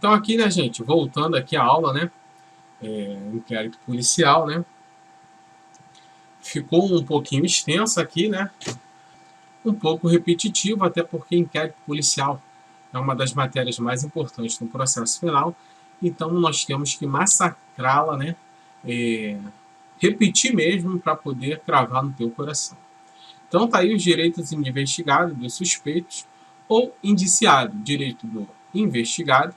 Então aqui, né, gente, voltando aqui à aula, né, inquérito policial, né, ficou um pouquinho extenso aqui, né, um pouco repetitivo, até porque inquérito policial é uma das matérias mais importantes no processo penal, então nós temos que massacrá-la, né, repetir mesmo para poder cravar no teu coração. Então tá aí os direitos do investigado, dos suspeitos ou indiciado, direito do investigado,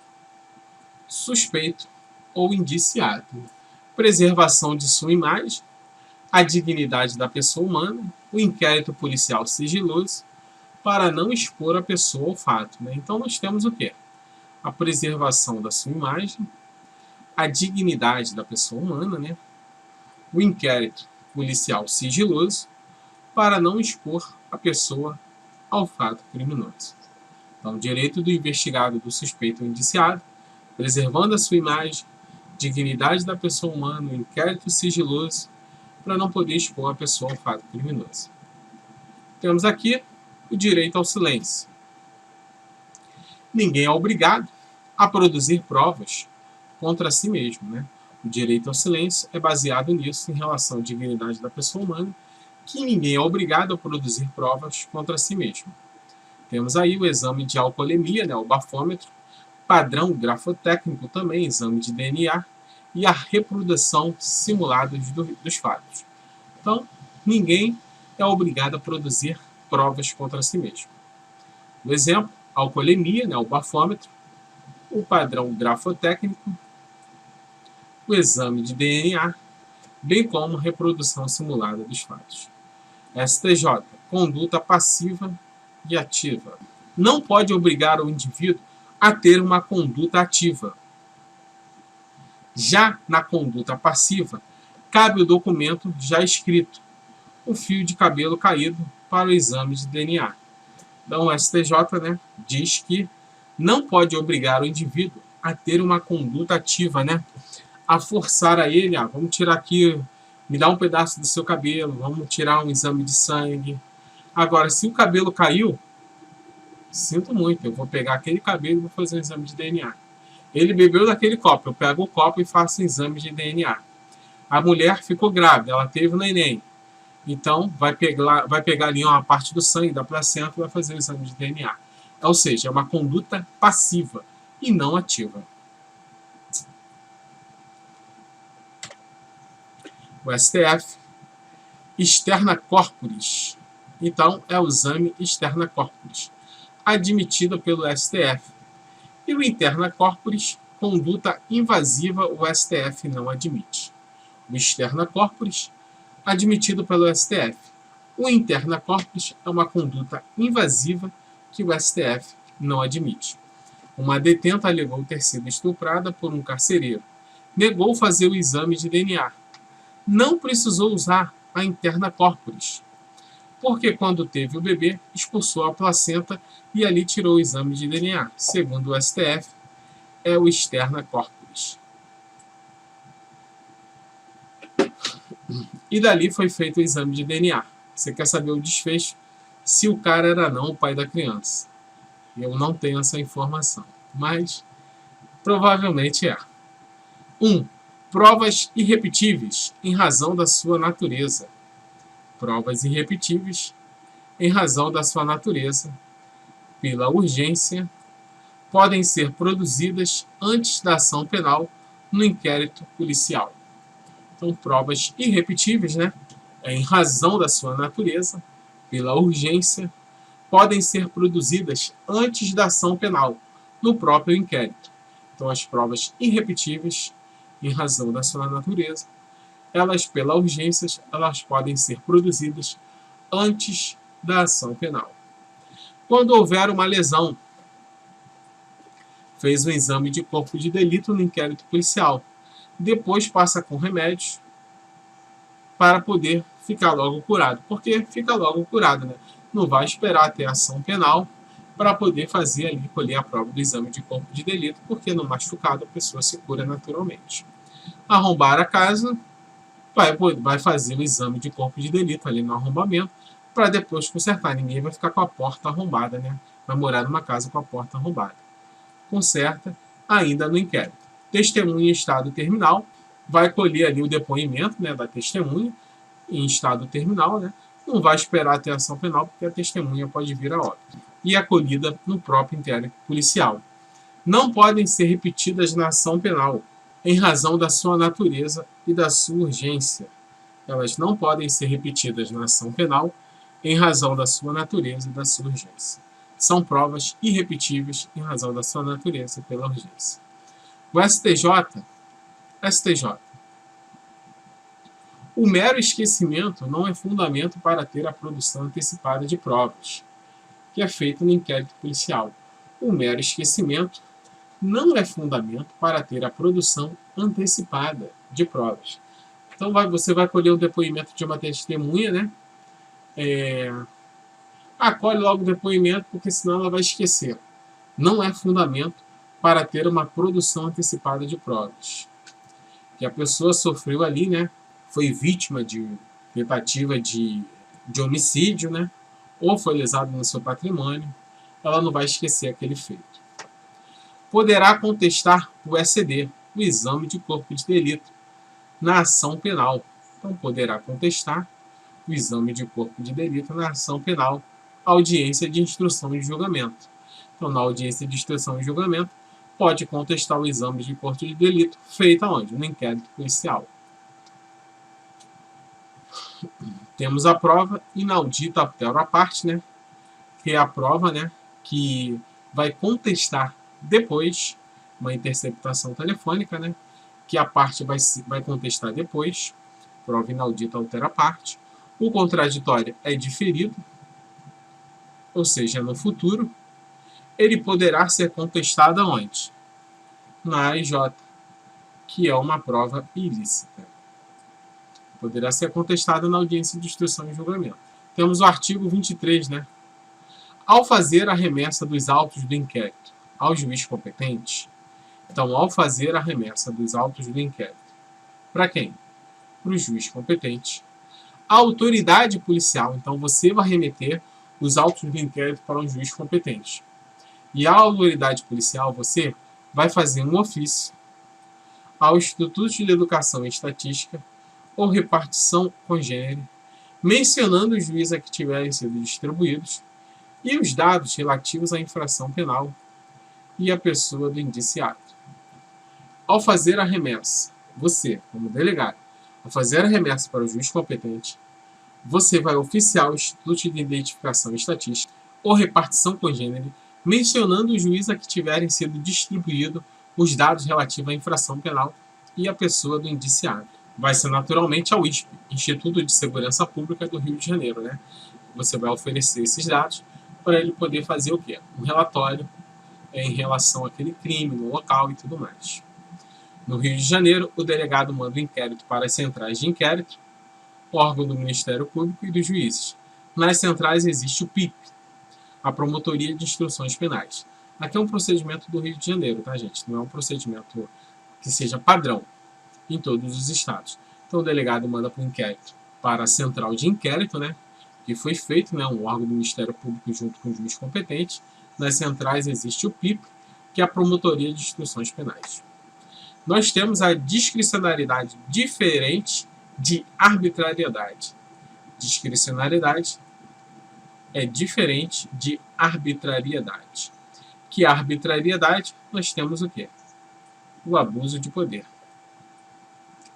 suspeito ou indiciado. Preservação de sua imagem, a dignidade da pessoa humana, o inquérito policial sigiloso, para não expor a pessoa ao fato. Né? Então nós temos o quê? A preservação da sua imagem, a dignidade da pessoa humana, né? O inquérito policial sigiloso, para não expor a pessoa ao fato criminoso. Então, direito do investigado, do suspeito ou indiciado, preservando a sua imagem, dignidade da pessoa humana, o inquérito sigiloso, para não poder expor a pessoa ao fato criminoso. Temos aqui o direito ao silêncio. Ninguém é obrigado a produzir provas contra si mesmo. Né? O direito ao silêncio é baseado nisso, em relação à dignidade da pessoa humana, que ninguém é obrigado a produzir provas contra si mesmo. Temos aí o exame de alcoolemia, né, o bafômetro, padrão grafotécnico também, exame de DNA, e a reprodução simulada dos fatos. Então, ninguém é obrigado a produzir provas contra si mesmo. O exemplo, a alcoolemia, né, o bafômetro, o padrão grafotécnico, o exame de DNA, bem como reprodução simulada dos fatos. STJ, conduta passiva e ativa. Não pode obrigar o indivíduo a ter uma conduta ativa. Já na conduta passiva, cabe o documento já escrito, o fio de cabelo caído para o exame de DNA. Então, o STJ, né, diz que não pode obrigar o indivíduo a ter uma conduta ativa, né, a forçar a ele, vamos tirar aqui, me dá um pedaço do seu cabelo, vamos tirar um exame de sangue. Agora, se o cabelo caiu, sinto muito, eu vou pegar aquele cabelo e vou fazer um exame de DNA. Ele bebeu daquele copo, eu pego o copo e faço um exame de DNA. A mulher ficou grávida, ela teve um neném. Então, vai pegar ali uma parte do sangue, da placenta, e vai fazer o exame de DNA. Ou seja, é uma conduta passiva e não ativa. O STF, externa corporis. Então, é o exame externa corporis, admitido pelo STF. E o interna corporis, conduta invasiva, o STF não admite. O externa corporis, admitido pelo STF. O interna corporis é uma conduta invasiva que o STF não admite. Uma detenta alegou ter sido estuprada por um carcereiro. Negou fazer o exame de DNA. Não precisou usar a interna corporis, porque quando teve o bebê, expulsou a placenta e ali tirou o exame de DNA. Segundo o STF, é o externa corporis. E dali foi feito o exame de DNA. Você quer saber o desfecho? Se o cara era não o pai da criança. Eu não tenho essa informação, mas provavelmente é. 1. Provas irrepetíveis em razão da sua natureza. Provas irrepetíveis em razão da sua natureza, pela urgência, podem ser produzidas antes da ação penal no inquérito policial. Então, provas irrepetíveis, né, em razão da sua natureza, pela urgência, podem ser produzidas antes da ação penal no próprio inquérito. Então, as provas irrepetíveis em razão da sua natureza, elas, pela urgência, elas podem ser produzidas antes da ação penal. Quando houver uma lesão, fez um exame de corpo de delito no inquérito policial, depois passa com remédios para poder ficar logo curado, porque fica logo curado, né? Não vai esperar ter ação penal para poder fazer ali, colher a prova do exame de corpo de delito, porque no machucado a pessoa se cura naturalmente. Arrombar a casa, vai fazer o exame de corpo de delito ali no arrombamento, para depois consertar. Ninguém vai ficar com a porta arrombada, né? Vai morar numa casa com a porta arrombada. Conserta ainda no inquérito. Testemunha em estado terminal vai colher ali o depoimento, né, da testemunha em estado terminal, né? Não vai esperar até a ação penal, porque a testemunha pode vir a óbito. E acolhida no próprio inquérito policial. Não podem ser repetidas na ação penal, em razão da sua natureza e da sua urgência. Elas não podem ser repetidas na ação penal, em razão da sua natureza e da sua urgência. São provas irrepetíveis em razão da sua natureza e pela urgência. O STJ. O mero esquecimento não é fundamento para ter a produção antecipada de provas, que é feito no inquérito policial. O mero esquecimento não é fundamento para ter a produção antecipada de provas. Então você vai colher o depoimento de uma testemunha, né? Acolhe logo o depoimento, porque senão ela vai esquecer. Não é fundamento para ter uma produção antecipada de provas. Que a pessoa sofreu ali, né? Foi vítima de tentativa de homicídio, né? Ou foi lesado no seu patrimônio, ela não vai esquecer aquele feito. Poderá contestar o ECD, o exame de corpo de delito, na ação penal. Então, poderá contestar o exame de corpo de delito na ação penal, audiência de instrução e julgamento. Então, na audiência de instrução e julgamento, pode contestar o exame de corpo de delito feito aonde? No inquérito policial. Temos a prova inaudita aptero à parte, né? Que é a prova, né, que vai contestar depois uma interceptação telefônica, né, que a parte vai contestar depois, prova inaudita altera a parte. O contraditório é diferido, ou seja, no futuro. Ele poderá ser contestado aonde? Na AIJ, que é uma prova ilícita. Poderá ser contestado na audiência de instrução e julgamento. Temos o artigo 23, né? Ao fazer a remessa dos autos do inquérito ao juiz competente, então, ao fazer a remessa dos autos do inquérito, para quem? Para o juiz competente. A autoridade policial, então, você vai remeter os autos do inquérito para um juiz competente. E a autoridade policial, você vai fazer um ofício ao Instituto de Educação e Estatística ou repartição congênere, mencionando os juízes a que tiverem sido distribuídos e os dados relativos à infração penal e à pessoa do indiciado. Ao fazer a remessa, você, como delegado, ao fazer a remessa para o juiz competente, você vai oficiar o Instituto de Identificação e Estatística ou repartição congênere, mencionando os juízes a que tiverem sido distribuídos os dados relativos à infração penal e à pessoa do indiciado. Vai ser naturalmente ao ISP, Instituto de Segurança Pública do Rio de Janeiro, né? Você vai oferecer esses dados para ele poder fazer o quê? Um relatório em relação àquele crime, no local e tudo mais. No Rio de Janeiro, o delegado manda o inquérito para as centrais de inquérito, órgão do Ministério Público e dos juízes. Nas centrais existe o PIP, a Promotoria de Instruções Penais. Aqui é um procedimento do Rio de Janeiro, tá, gente? Não é um procedimento que seja padrão em todos os estados. Então, o delegado manda para o inquérito para a central de inquérito, né? Que foi feito, né? Um órgão do Ministério Público junto com o juiz competente. Nas centrais existe o PIP, que é a Promotoria de Instruções Penais. Nós temos a discricionariedade diferente de arbitrariedade. Discricionariedade é diferente de arbitrariedade. Que a arbitrariedade, nós temos o quê? O abuso de poder.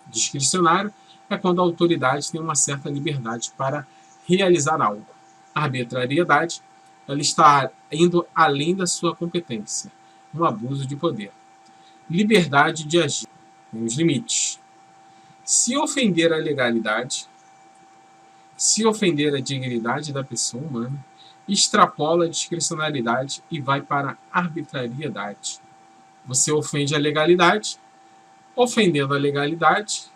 Discricionário é quando a autoridade tem uma certa liberdade para realizar algo. A arbitrariedade, ela está indo além da sua competência. Um abuso de poder. Liberdade de agir. Tem os limites. Se ofender a legalidade, se ofender a dignidade da pessoa humana, extrapola a discricionariedade e vai para a arbitrariedade. Você ofende a legalidade, ofendendo a legalidade,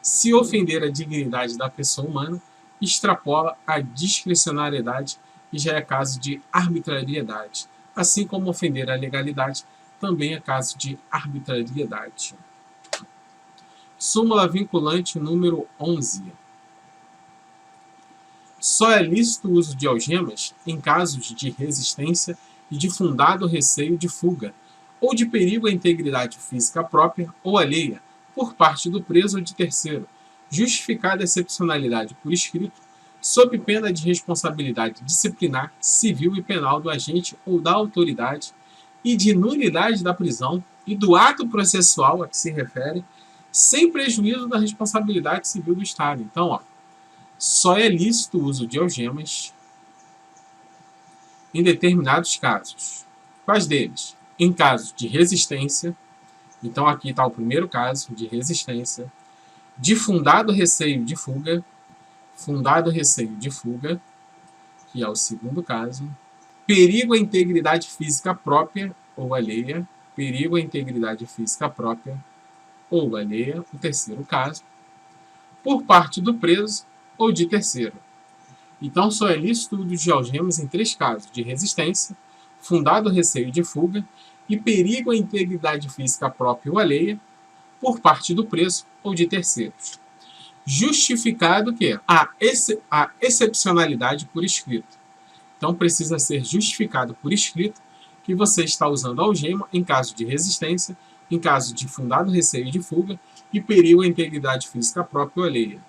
se ofender a dignidade da pessoa humana, extrapola a discricionariedade e já é caso de arbitrariedade. Assim como ofender a legalidade, também é caso de arbitrariedade. Súmula vinculante número 11. Só é lícito o uso de algemas em casos de resistência e de fundado receio de fuga, ou de perigo à integridade física própria ou alheia, por parte do preso ou de terceiro, justificada a excepcionalidade por escrito, sob pena de responsabilidade disciplinar, civil e penal do agente ou da autoridade, e de nulidade da prisão e do ato processual a que se refere, sem prejuízo da responsabilidade civil do Estado. Então, só é lícito o uso de algemas em determinados casos. Quais deles? Em casos de resistência, então aqui está o primeiro caso de resistência, de fundado receio de fuga, que é o segundo caso, perigo à integridade física própria ou alheia, o terceiro caso, por parte do preso ou de terceiro. Então, só é lícito o uso de algemas em 3 casos: de resistência, fundado receio de fuga e perigo à integridade física própria ou alheia, por parte do preso ou de terceiros. Justificado que a excepcionalidade por escrito. Então, precisa ser justificado por escrito que você está usando algema em caso de resistência, em caso de fundado receio de fuga e perigo à integridade física própria ou alheia.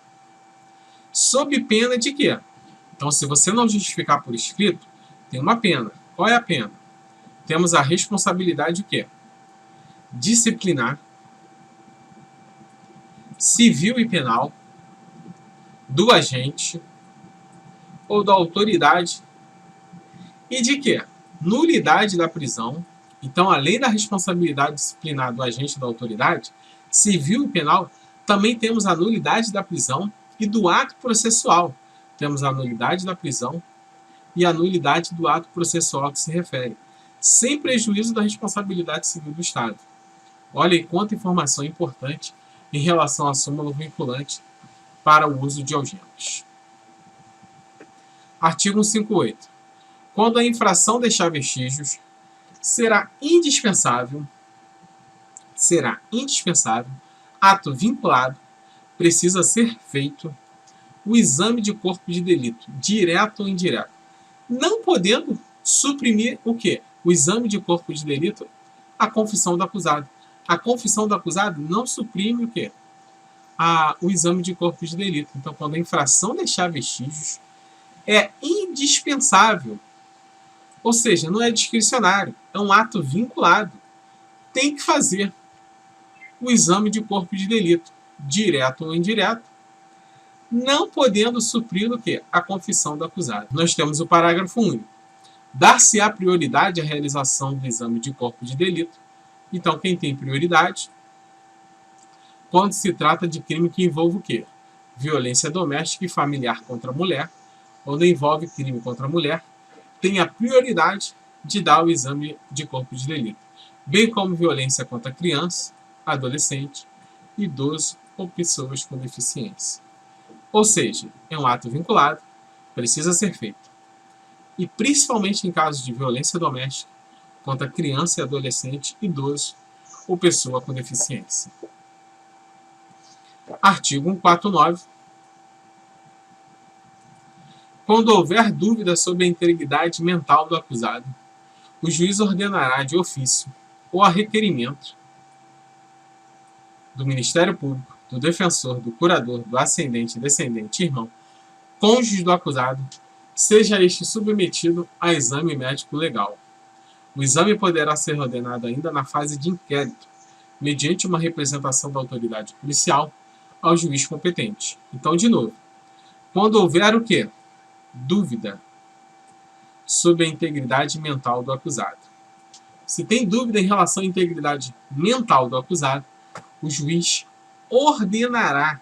Sob pena de quê? Então, se você não justificar por escrito, tem uma pena. Qual é a pena? Temos a responsabilidade o quê? Disciplinar, civil e penal do agente ou da autoridade e de quê? Nulidade da prisão. Então, além da responsabilidade disciplinar do agente e da autoridade, civil e penal, também temos a nulidade da prisão e do ato processual. Temos a nulidade da prisão e a nulidade do ato processual que se refere, sem prejuízo da responsabilidade civil do Estado. Olha aí quanta informação importante em relação à súmula vinculante para o uso de algemas. Artigo 158. Quando a infração deixar vestígios, será indispensável, ato vinculado, precisa ser feito o exame de corpo de delito, direto ou indireto, não podendo suprimir o quê? O exame de corpo de delito, a confissão do acusado. A confissão do acusado não suprime o quê? O exame de corpo de delito. Então, quando a infração deixar vestígios, é indispensável, ou seja, não é discricionário, é um ato vinculado. Tem que fazer o exame de corpo de delito, direto ou indireto, não podendo suprir o quê? A confissão do acusado. Nós temos o parágrafo único. Dar-se-á prioridade à realização do exame de corpo de delito. Então, quem tem prioridade? Quando se trata de crime que envolve o quê? Violência doméstica e familiar contra a mulher, quando envolve crime contra a mulher, tem a prioridade de dar o exame de corpo de delito, bem como violência contra criança, adolescente, idoso ou pessoas com deficiência. Ou seja, é um ato vinculado, precisa ser feito. E principalmente em casos de violência doméstica contra criança e adolescente, idoso ou pessoa com deficiência. Artigo 149. Quando houver dúvida sobre a integridade mental do acusado, o juiz ordenará de ofício ou a requerimento do Ministério Público, do defensor, do curador, do ascendente, descendente, irmão, cônjuge do acusado, seja este submetido a exame médico legal. O exame poderá ser ordenado ainda na fase de inquérito, mediante uma representação da autoridade policial ao juiz competente. Então, de novo, quando houver o quê? Dúvida sobre a integridade mental do acusado. Se tem dúvida em relação à integridade mental do acusado, o juiz ordenará.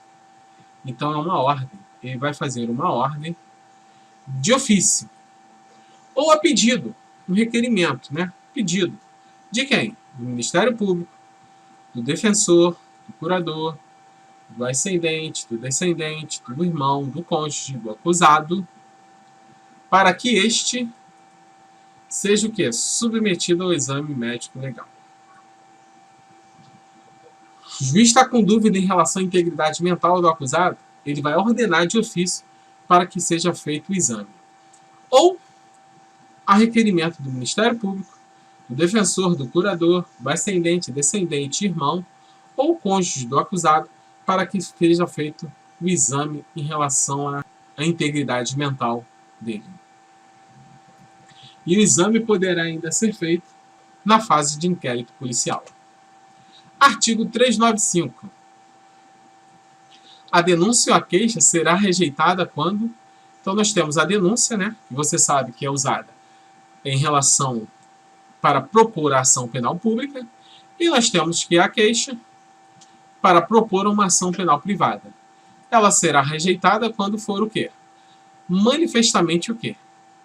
Então, é uma ordem. Ele vai fazer uma ordem de ofício ou a pedido, um requerimento, né? Pedido de quem? Do Ministério Público, do defensor, do curador, do ascendente, do descendente, do irmão, do cônjuge, do acusado, para que este seja o quê? Submetido ao exame médico legal. O juiz está com dúvida em relação à integridade mental do acusado, ele vai ordenar de ofício para que seja feito o exame. Ou, a requerimento do Ministério Público, do defensor, do curador, do ascendente, descendente, irmão ou cônjuge do acusado, para que seja feito o exame em relação à integridade mental dele. E o exame poderá ainda ser feito na fase de inquérito policial. Artigo 395. A denúncia ou a queixa será rejeitada quando... Então nós temos a denúncia, né, que você sabe que é usada em relação para propor a ação penal pública, e nós temos que a queixa para propor uma ação penal privada. Ela será rejeitada quando for o quê? Manifestamente o quê?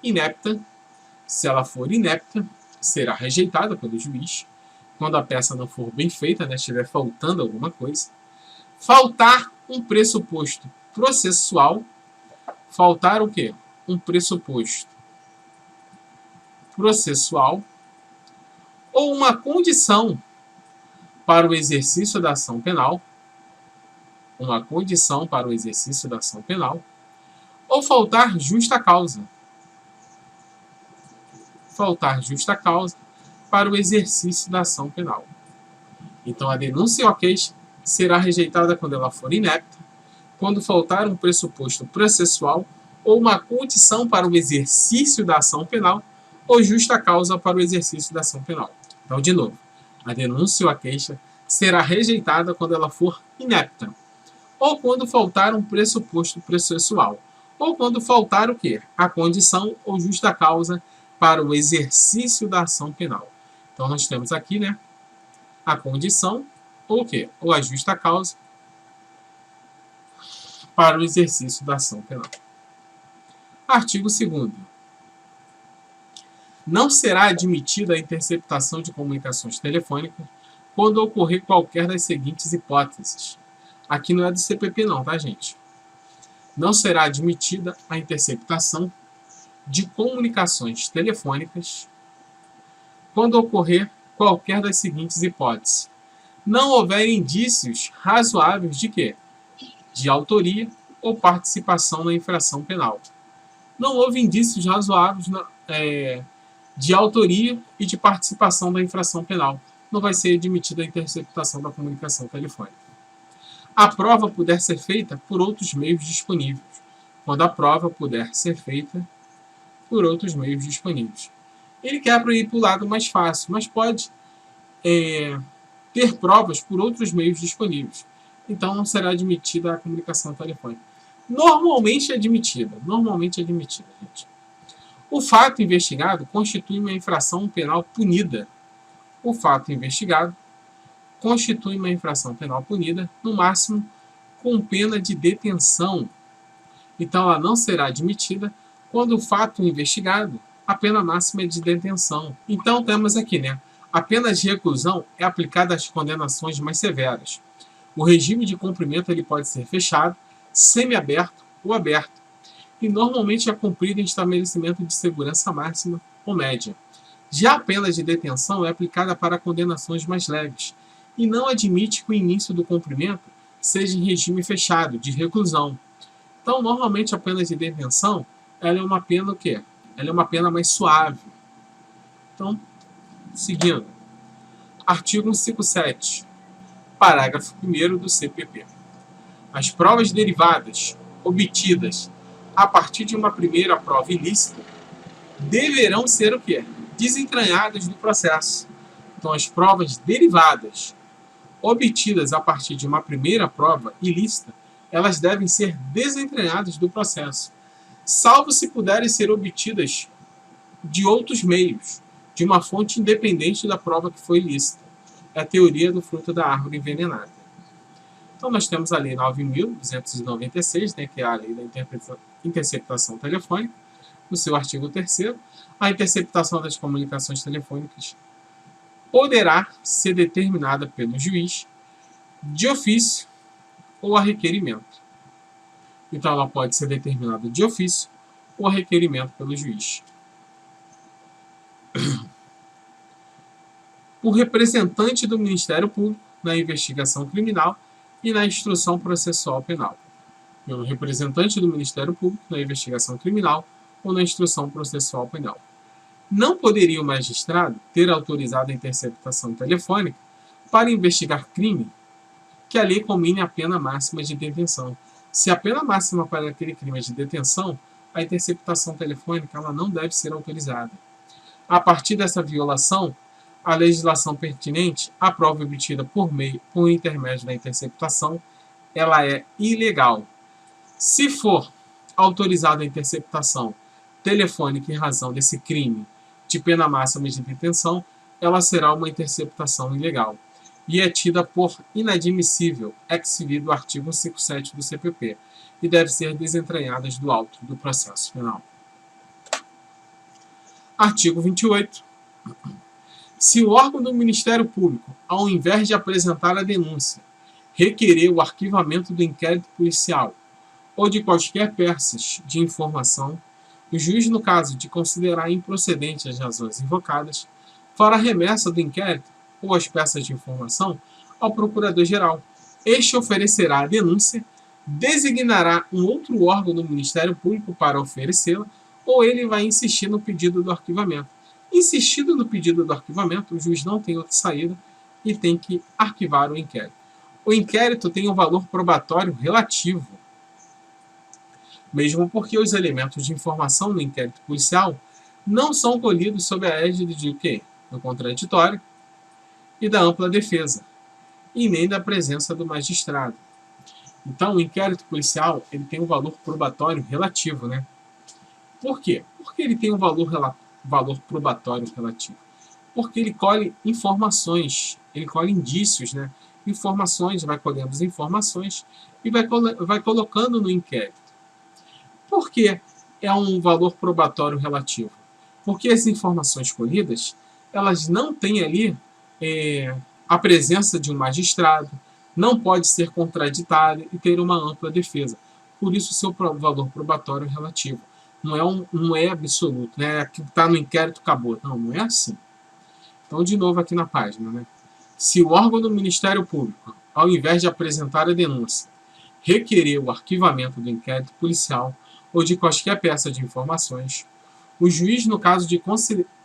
Inepta. Se ela for inepta, será rejeitada pelo juiz. Quando a peça não for bem feita, né, estiver faltando alguma coisa. Faltar um pressuposto processual. Faltar o quê? Um pressuposto processual ou uma condição para o exercício da ação penal, uma condição para o exercício da ação penal, ou faltar justa causa. Faltar justa causa para o exercício da ação penal. Então, a denúncia ou a queixa será rejeitada quando ela for inepta, quando faltar um pressuposto processual ou uma condição para o exercício da ação penal ou justa causa para o exercício da ação penal. Então, de novo, a denúncia ou a queixa será rejeitada quando ela for inepta, ou quando faltar um pressuposto processual, ou quando faltar o quê? A condição ou justa causa para o exercício da ação penal. Então, nós temos aqui, né, a condição ou o quê? Ou a justa causa para o exercício da ação penal. Artigo 2º. Não será admitida a interceptação de comunicações telefônicas quando ocorrer qualquer das seguintes hipóteses. Aqui não é do CPP não, tá, gente? Não será admitida a interceptação de comunicações telefônicas quando ocorrer qualquer das seguintes hipóteses. Não houver indícios razoáveis de quê? De autoria ou participação na infração penal. Não houve indícios razoáveis de autoria e de participação da infração penal. Não vai ser admitida a interceptação da comunicação telefônica. A prova puder ser feita por outros meios disponíveis. Quando a prova puder ser feita por outros meios disponíveis. Ele quer ir para o lado mais fácil, mas pode ter provas por outros meios disponíveis. Então não será admitida a comunicação telefônica. Normalmente é admitida, gente. O fato investigado constitui uma infração penal punida. O fato investigado constitui uma infração penal punida, no máximo com pena de detenção. Então ela não será admitida quando o fato investigado, a pena máxima é de detenção. Então temos aqui, né? A pena de reclusão é aplicada às condenações mais severas. O regime de cumprimento ele pode ser fechado, semiaberto ou aberto, e normalmente é cumprido em estabelecimento de segurança máxima ou média. Já a pena de detenção é aplicada para condenações mais leves e não admite que o início do cumprimento seja em regime fechado, de reclusão. Então, normalmente a pena de detenção ela é uma pena o quê? Ela é uma pena mais suave. Então, seguindo. Artigo 157. Parágrafo 1º do CPP. As provas derivadas obtidas a partir de uma primeira prova ilícita deverão ser o quê? Desentranhadas do processo. Então, as provas derivadas obtidas a partir de uma primeira prova ilícita, elas devem ser desentranhadas do processo, salvo se puderem ser obtidas de outros meios, de uma fonte independente da prova que foi ilícita. É a teoria do fruto da árvore envenenada. Então, nós temos a Lei 9.296, né, que é a Lei da Interceptação Telefônica, no seu artigo 3º, a interceptação das comunicações telefônicas poderá ser determinada pelo juiz de ofício ou a requerimento. Então, ela pode ser determinada de ofício ou a requerimento pelo juiz. Por representante do Ministério Público na investigação criminal e na instrução processual penal. Pelo representante do Ministério Público na investigação criminal ou na instrução processual penal. não poderia o magistrado ter autorizado a interceptação telefônica para investigar crime que a lei combine a pena máxima de detenção. Se a pena máxima para aquele crime é de detenção, a interceptação telefônica ela não deve ser autorizada. A partir dessa violação, a legislação pertinente, a prova obtida por intermédio da interceptação, ela é ilegal. Se for autorizada a interceptação telefônica em razão desse crime de pena máxima de detenção, ela será uma interceptação ilegal e é tida por inadmissível, ex-sivi do artigo 57 do CPP, e deve ser desentranhada do auto do processo penal. Artigo 28. Se o órgão do Ministério Público, ao invés de apresentar a denúncia, requerer o arquivamento do inquérito policial ou de quaisquer peças de informação, o juiz, no caso de considerar improcedente as razões invocadas, fará remessa do inquérito ou as peças de informação ao Procurador-Geral. Este oferecerá a denúncia, designará um outro órgão do Ministério Público para oferecê-la, ou ele vai insistir no pedido do arquivamento. Insistindo no pedido do arquivamento, o juiz não tem outra saída e tem que arquivar o inquérito. O inquérito tem um valor probatório relativo, mesmo porque os elementos de informação no inquérito policial não são colhidos sob a égide de quê? Do contraditório e da ampla defesa, e nem da presença do magistrado. Então, o inquérito policial ele tem um valor probatório relativo, né? Por quê? Porque ele tem um valor probatório relativo. Porque ele colhe informações, ele colhe indícios, né? Informações, vai colhendo as informações e vai colocando no inquérito. Por que é um valor probatório relativo? Porque as informações colhidas, elas não têm ali a presença de um magistrado, não pode ser contraditada e ter uma ampla defesa. Por isso, seu valor probatório é relativo. Não é absoluto, né? Que está no inquérito, acabou. Não é assim. Então, de novo aqui na página, né? Se o órgão do Ministério Público, ao invés de apresentar a denúncia, requerer o arquivamento do inquérito policial ou de qualquer peça de informações, o juiz, no caso de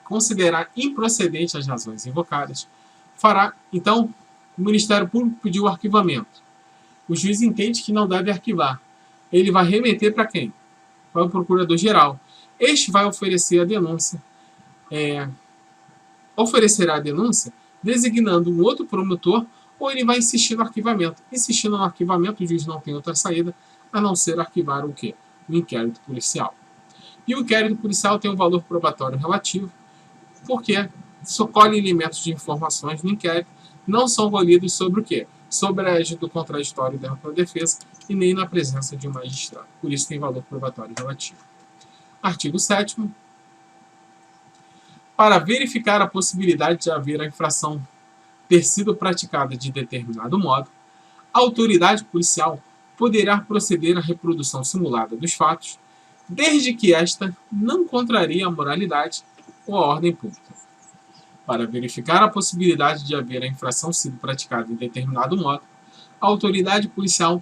considerar improcedente as razões invocadas, fará, então, o Ministério Público pediu o arquivamento. O juiz entende que não deve arquivar. Ele vai remeter para quem? Para o Procurador-Geral. Este vai oferecer a denúncia, oferecerá a denúncia designando um outro promotor, ou ele vai insistir no arquivamento. Insistindo no arquivamento, o juiz não tem outra saída a não ser arquivar o quê? O inquérito policial. E o inquérito policial tem um valor probatório relativo, porque só colhe elementos de informações no inquérito, não são colhidos sobre o quê? Sobre a égide do contraditório da ampla defesa e nem na presença de um magistrado. Por isso tem valor probatório relativo. Artigo 7º. Para verificar a possibilidade de haver a infração ter sido praticada de determinado modo, a autoridade policial poderá proceder à reprodução simulada dos fatos, desde que esta não contrarie a moralidade ou a ordem pública. Para verificar a possibilidade de haver a infração sido praticada em determinado modo, a autoridade policial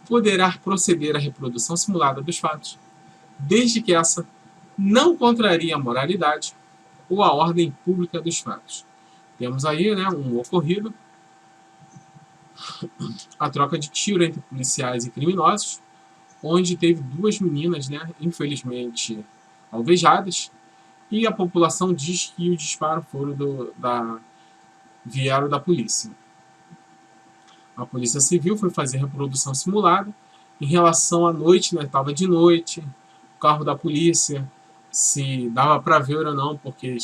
poderá proceder à reprodução simulada dos fatos, desde que essa não contrarie a moralidade ou a ordem pública dos fatos. Temos aí, né, um ocorrido, a troca de tiro entre policiais e criminosos, onde teve duas meninas, né, infelizmente alvejadas, e a população diz que os disparos foram vieram da polícia. A Polícia Civil foi fazer reprodução simulada. Em relação à noite, né, estava de noite, o carro da polícia, se dava para ver ou não, porque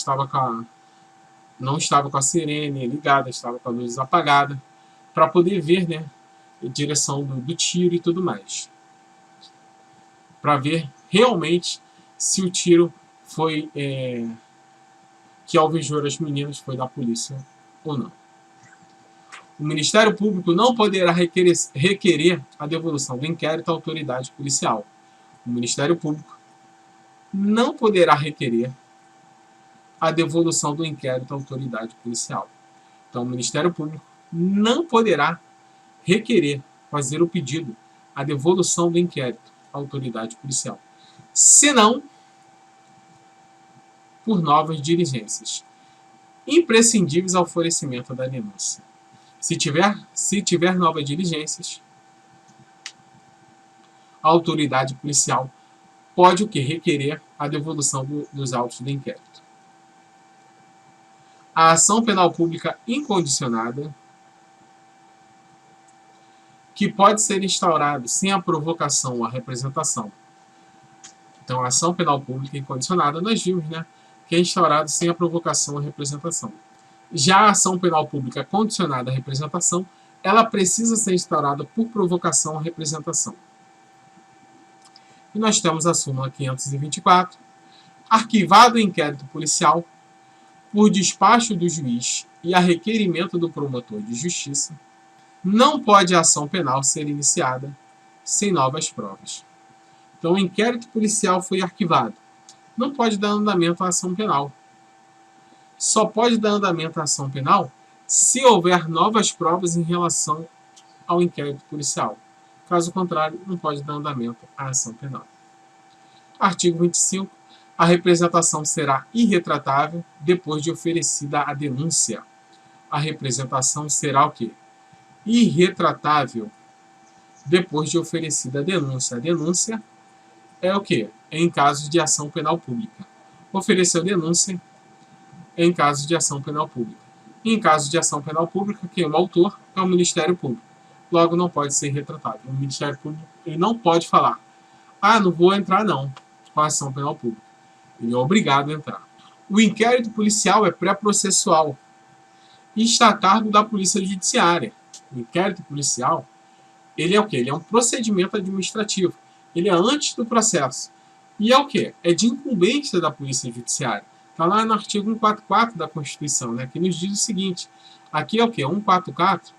não estava com a sirene ligada, estava com a luz apagada, para poder ver, né, a direção do tiro e tudo mais. Para ver realmente se o tiro foi que alvejou as meninas foi da polícia ou não. O Ministério Público não poderá requerer a devolução do inquérito à autoridade policial. O Ministério Público não poderá requerer a devolução do inquérito à autoridade policial. Então, o Ministério Público não poderá requerer, fazer o pedido, a devolução do inquérito à autoridade policial, senão por novas diligências, imprescindíveis ao florescimento da denúncia. Se tiver novas diligências, a autoridade policial pode requerer a devolução dos autos do inquérito. A ação penal pública incondicionada, que pode ser instaurada sem a provocação ou a representação. Então, a ação penal pública incondicionada, nós vimos, que é instaurada sem a provocação ou a representação. Já a ação penal pública condicionada à representação, ela precisa ser instaurada por provocação ou representação. E nós temos a súmula 524, arquivado o inquérito policial por despacho do juiz e a requerimento do promotor de justiça, não pode a ação penal ser iniciada sem novas provas. Então, o inquérito policial foi arquivado. Não pode dar andamento à ação penal. Só pode dar andamento à ação penal se houver novas provas em relação ao inquérito policial. Caso contrário, não pode dar andamento à ação penal. Artigo 25. A representação será irretratável depois de oferecida a denúncia. A representação será o quê? Irretratável depois de oferecida a denúncia. A denúncia é o quê? É em caso de ação penal pública. Ofereceu denúncia em caso de ação penal pública. E em caso de ação penal pública, quem é o autor é o Ministério Público. Logo, não pode ser retratável. O Ministério Público ele não pode falar: não vou entrar não com a ação penal pública. Ele é obrigado a entrar. O inquérito policial é pré-processual e está a cargo da Polícia Judiciária. O inquérito policial, ele é o quê? Ele é um procedimento administrativo. Ele é antes do processo. E é o quê? É de incumbência da Polícia Judiciária. Está lá no artigo 144 da Constituição, que nos diz o seguinte. Aqui é o quê? 144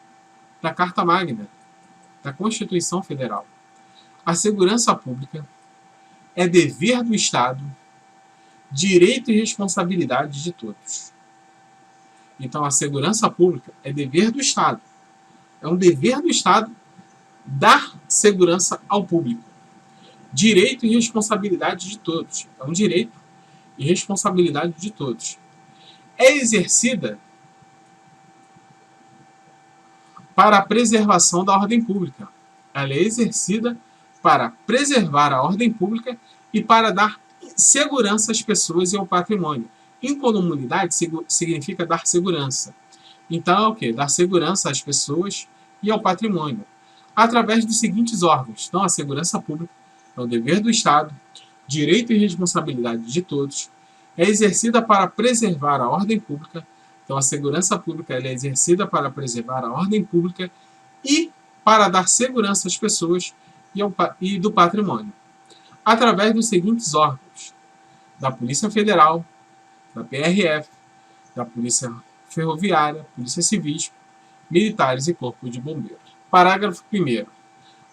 da Carta Magna, da Constituição Federal. A segurança pública é dever do Estado, direito e responsabilidade de todos. Então, a segurança pública é dever do Estado. É um dever do Estado dar segurança ao público. Direito e responsabilidade de todos. É um direito e responsabilidade de todos. É exercida para a preservação da ordem pública. Ela é exercida para preservar a ordem pública e para dar segurança às pessoas e ao patrimônio. Incolumidade significa dar segurança. Então é o quê? Dar segurança às pessoas e ao patrimônio, através dos seguintes órgãos. Então, a segurança pública é o dever do Estado, direito e responsabilidade de todos, é exercida para preservar a ordem pública. Então, a segurança pública ela é exercida para preservar a ordem pública e para dar segurança às pessoas e do patrimônio, através dos seguintes órgãos: da Polícia Federal, da PRF, da Polícia Ferroviária, Polícia Civis, Militares e Corpo de Bombeiros. Parágrafo 1º.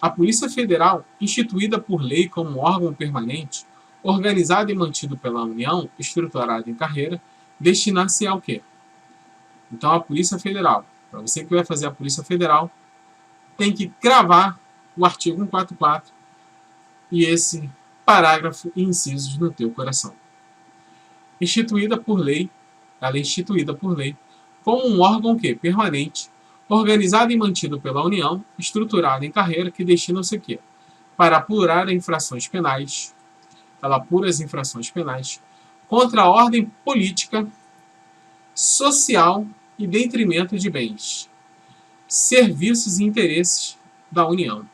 A Polícia Federal, instituída por lei como órgão permanente, organizado e mantido pela União, estruturado em carreira, destinar-se ao quê? Então, a Polícia Federal, para você que vai fazer a Polícia Federal, tem que cravar o artigo 144 e esse parágrafo e incisos no teu coração. Instituída por lei, ela é instituída por lei como um órgão que permanente, organizado e mantido pela União, estruturado em carreira, que destina-se quê? Para apurar infrações penais. Ela apura as infrações penais contra a ordem política, social e detrimento de bens, serviços e interesses da União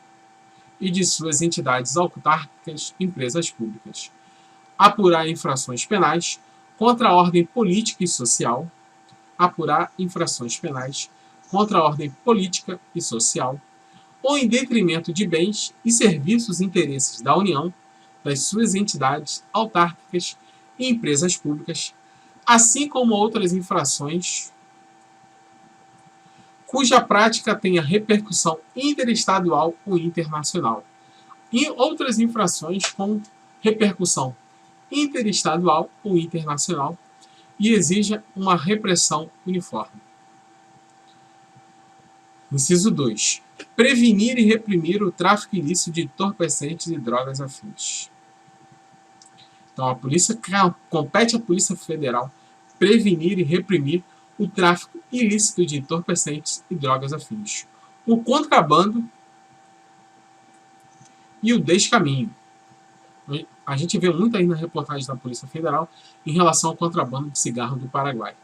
e de suas entidades autárquicas, empresas públicas. Apurar infrações penais contra a ordem política e social. Apurar infrações penais contra a ordem política e social, ou em detrimento de bens e serviços e interesses da União, das suas entidades autárquicas e empresas públicas, assim como outras infrações cuja prática tenha repercussão interestadual ou internacional, e outras infrações com repercussão interestadual ou internacional e exija uma repressão uniforme. Inciso 2. Prevenir e reprimir o tráfico ilícito de entorpecentes e drogas afins. Então, compete à Polícia Federal prevenir e reprimir o tráfico ilícito de entorpecentes e drogas afins, o contrabando e o descaminho. A gente vê muito aí na reportagem da Polícia Federal em relação ao contrabando de cigarro do Paraguai.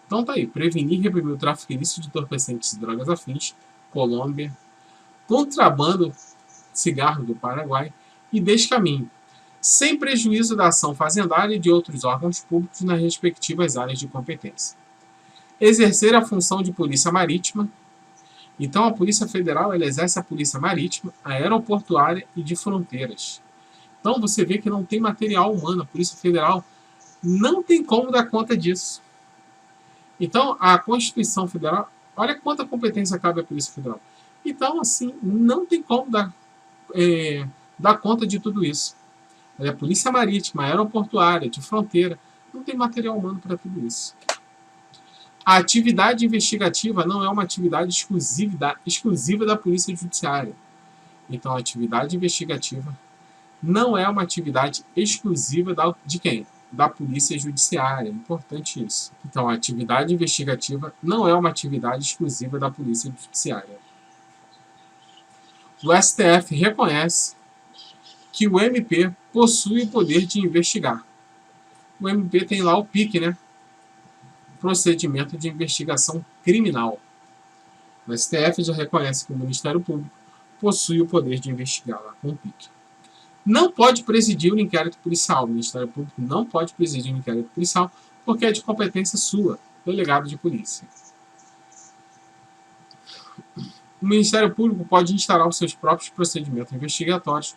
Então tá aí, prevenir e reprimir o tráfico ilícito de entorpecentes e drogas afins, Colômbia, contrabando de cigarro do Paraguai e descaminho, sem prejuízo da ação fazendária e de outros órgãos públicos nas respectivas áreas de competência. Exercer a função de polícia marítima. Então, a Polícia Federal ela exerce a polícia marítima, aeroportuária e de fronteiras. Então, você vê que não tem material humano. A Polícia Federal não tem como dar conta disso. Então, a Constituição Federal, olha quanta competência cabe à Polícia Federal. Então, assim, não tem como dar conta de tudo isso. Ela é polícia marítima, aeroportuária, de fronteira. Não tem material humano para tudo isso. A atividade investigativa não é uma atividade exclusiva da Polícia Judiciária. Então, a atividade investigativa não é uma atividade exclusiva de quem? Da Polícia Judiciária. É importante isso. Então, a atividade investigativa não é uma atividade exclusiva da Polícia Judiciária. O STF reconhece que o MP possui o poder de investigar. O MP tem lá o PIC, né? Procedimento de investigação criminal. O STF já reconhece que o Ministério Público possui o poder de investigar lá com o PIC. Não pode presidir o inquérito policial. O Ministério Público não pode presidir o inquérito policial porque é de competência sua, delegado de polícia. O Ministério Público pode instaurar os seus próprios procedimentos investigatórios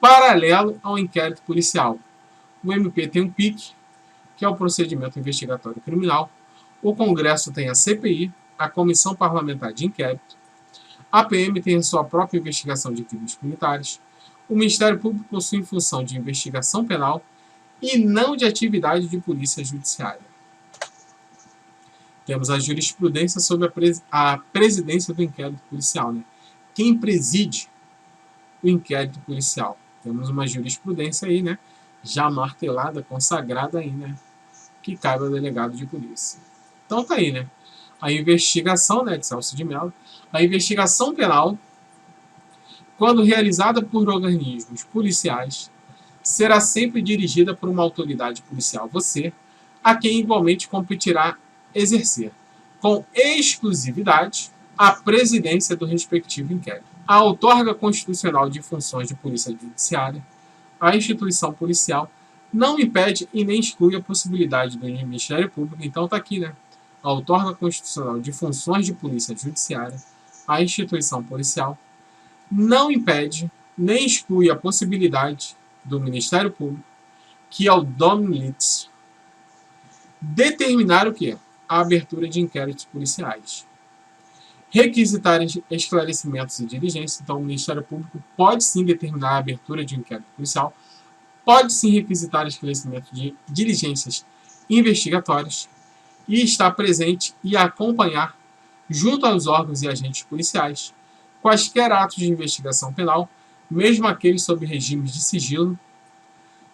paralelo ao inquérito policial. O MP tem um PIC, que é o procedimento investigatório criminal. O Congresso tem a CPI, a Comissão Parlamentar de Inquérito. A PM tem a sua própria investigação de crimes militares. O Ministério Público possui função de investigação penal e não de atividade de polícia judiciária. Temos a jurisprudência sobre a presidência do inquérito policial. Né? Quem preside o inquérito policial? Temos uma jurisprudência aí, né? Já martelada, consagrada aí, né? Que cabe ao delegado de polícia. Então tá aí, né? A investigação, né, de Celso de Mello, a investigação penal, quando realizada por organismos policiais, será sempre dirigida por uma autoridade policial, você, a quem igualmente competirá exercer, com exclusividade, a presidência do respectivo inquérito. A outorga constitucional de funções de polícia judiciária, a instituição policial, não impede e nem exclui a possibilidade do Ministério Público. Então está aqui, né? A outorga constitucional de funções de polícia judiciária, a instituição policial, não impede nem exclui a possibilidade do Ministério Público, que é o Dominum Litis, determinar o quê? A abertura de inquéritos policiais. Requisitar esclarecimentos e diligências. Então, o Ministério Público pode sim determinar a abertura de um inquérito policial, pode sim requisitar esclarecimentos de diligências investigatórias e estar presente e acompanhar, junto aos órgãos e agentes policiais, quaisquer atos de investigação penal, mesmo aqueles sob regimes de sigilo,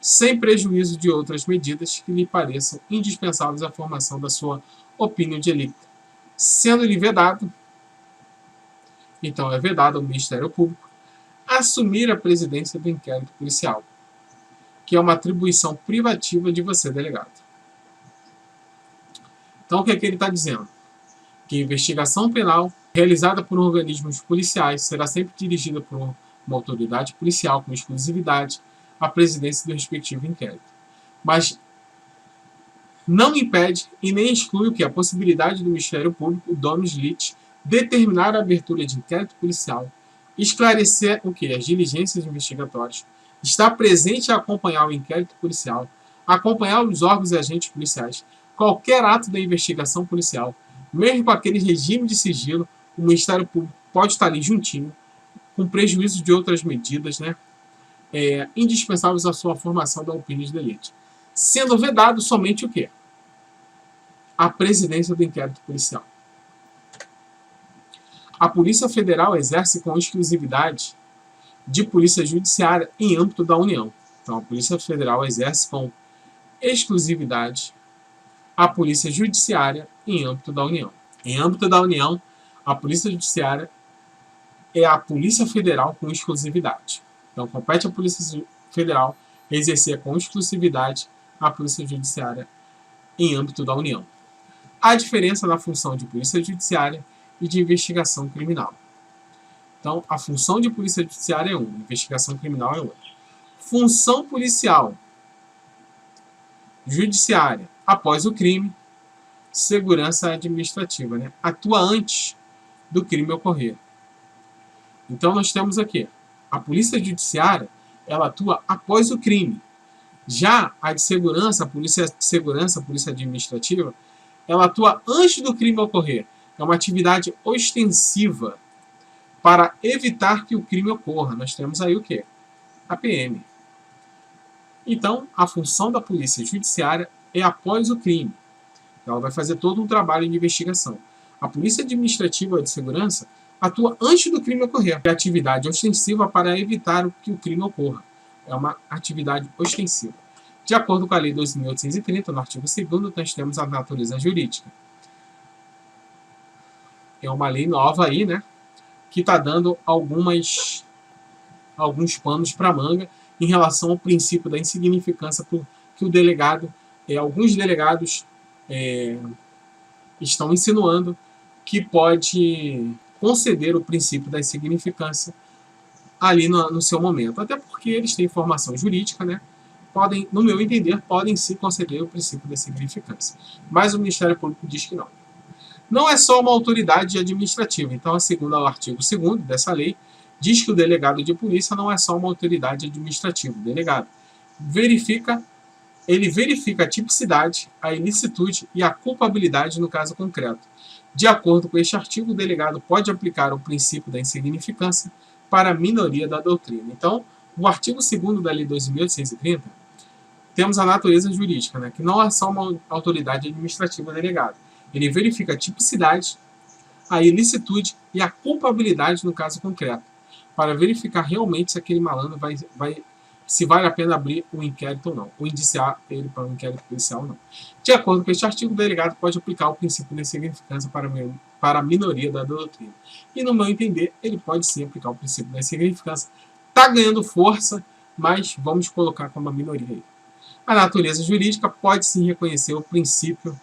sem prejuízo de outras medidas que lhe pareçam indispensáveis à formação da sua opinião de delito, sendo-lhe vedado, então é vedado ao Ministério Público, assumir a presidência do inquérito policial, que é uma atribuição privativa de você, delegado. Então, o que é que ele está dizendo? Que a investigação penal realizada por organismos policiais será sempre dirigida por uma autoridade policial com exclusividade à presidência do respectivo inquérito. Mas não impede e nem exclui o que? A possibilidade do Ministério Público, o Dominus Litis, determinar a abertura de inquérito policial, esclarecer o que? As diligências investigatórias, estar presente e acompanhar o inquérito policial, acompanhar os órgãos e agentes policiais, qualquer ato da investigação policial, mesmo com aquele regime de sigilo, o Ministério Público pode estar ali juntinho, com prejuízo de outras medidas, né, indispensáveis à sua formação da opinião de delito. Sendo vedado somente o quê? A presidência do inquérito policial. A Polícia Federal exerce com exclusividade de polícia judiciária em âmbito da União. Então, a Polícia Federal exerce com exclusividade a Polícia Judiciária em âmbito da União. Em âmbito da União, a Polícia Judiciária é a Polícia Federal com exclusividade. Então, compete à Polícia Federal exercer com exclusividade a Polícia Judiciária em âmbito da União. Há diferença na função de Polícia Judiciária e de investigação criminal. Então, a função de Polícia Judiciária é uma, investigação criminal é outra. Função policial judiciária após o crime, segurança administrativa, né? Atua antes do crime ocorrer. Então, nós temos aqui a Polícia Judiciária, ela atua após o crime. Já a de segurança, a Polícia de Segurança, a Polícia Administrativa, ela atua antes do crime ocorrer. É uma atividade ostensiva para evitar que o crime ocorra. Nós temos aí o quê? A PM. Então, a função da Polícia Judiciária é após o crime. Ela vai fazer todo um trabalho de investigação. A Polícia Administrativa de Segurança atua antes do crime ocorrer. É atividade ostensiva para evitar que o crime ocorra. É uma atividade ostensiva. De acordo com a Lei 2.830, no artigo 2º, nós temos a natureza jurídica. É uma lei nova aí, né? Que está dando alguns panos para manga em relação ao princípio da insignificância que o delegado, alguns delegados estão insinuando que pode conceder o princípio da insignificância ali no seu momento. Até porque eles têm formação jurídica, né? Podem, no meu entender, podem sim conceder o princípio da insignificância. Mas o Ministério Público diz que não. Não é só uma autoridade administrativa. Então, segundo o artigo 2º dessa lei, diz que o delegado de polícia não é só uma autoridade administrativa. O delegado ele verifica a tipicidade, a ilicitude e a culpabilidade no caso concreto. De acordo com este artigo, o delegado pode aplicar o princípio da insignificância para a minoria da doutrina. Então, o artigo 2º da Lei 2.830, temos a natureza jurídica, né, que não é só uma autoridade administrativa delegado. Ele verifica a tipicidade, a ilicitude e a culpabilidade no caso concreto, para verificar realmente se aquele malandro se vale a pena abrir um inquérito ou não, ou indiciar ele para um inquérito policial ou não. De acordo com este artigo, o delegado pode aplicar o princípio da insignificância para a minoria da doutrina. E, no meu entender, ele pode sim aplicar o princípio da insignificância. Está ganhando força, mas vamos colocar como a minoria aí. A natureza jurídica pode sim reconhecer o princípio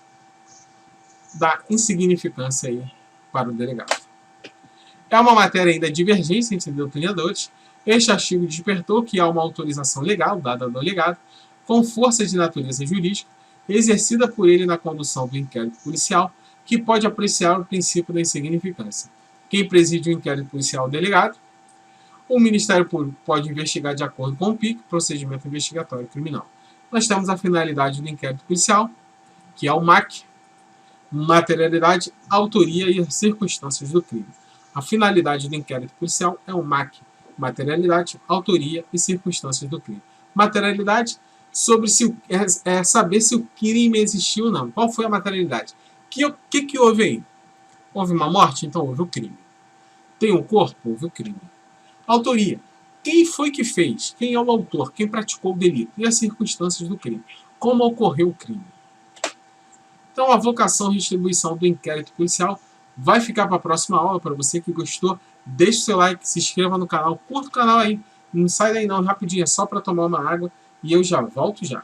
da insignificância aí para o delegado. É uma matéria ainda de divergência entre doutrinadores. Este artigo despertou que há uma autorização legal dada ao delegado, com força de natureza jurídica, exercida por ele na condução do inquérito policial, que pode apreciar o princípio da insignificância. Quem preside o inquérito policial é o delegado. O Ministério Público pode investigar de acordo com o PIC, Procedimento Investigatório Criminal. Nós temos a finalidade do inquérito policial, que é o MAC, materialidade, autoria e as circunstâncias do crime. A finalidade do inquérito policial é o MAC, materialidade, autoria e circunstâncias do crime. Materialidade, saber se o crime existiu ou não. Qual foi a materialidade? O que houve aí? Houve uma morte? Então houve o crime. Tem um corpo? Houve o crime. Autoria. Quem foi que fez? Quem é o autor? Quem praticou o delito? E as circunstâncias do crime? Como ocorreu o crime? Então, a vocação e distribuição do inquérito policial vai ficar para a próxima aula. Para você que gostou, deixe o seu like, se inscreva no canal, curta o canal aí. Não sai daí não, rapidinho, é só para tomar uma água e eu já volto já.